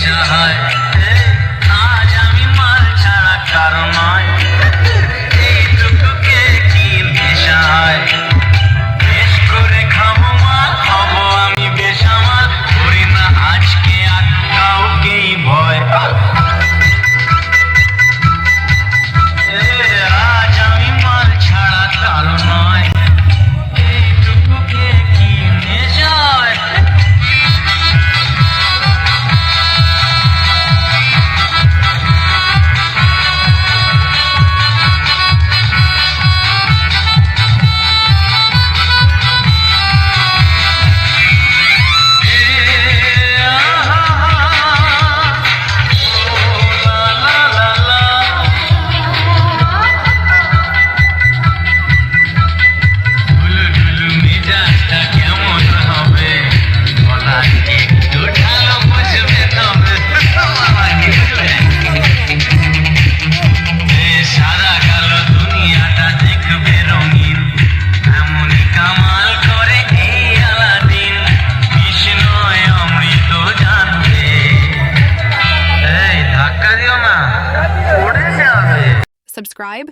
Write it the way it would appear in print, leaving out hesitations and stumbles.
নেশা হয় আজ আমি মাল ছাড়া কারো নয় এইটুকুকে কি নেশা হয় বেশ করে খাবো মাল হবো আমি বেসামাল করি না আজকে আর কাউকেই ভয় আজ আমি মাল ছাড়া কারো নয় এইটুকুকে কি নেশা হয় Subscribe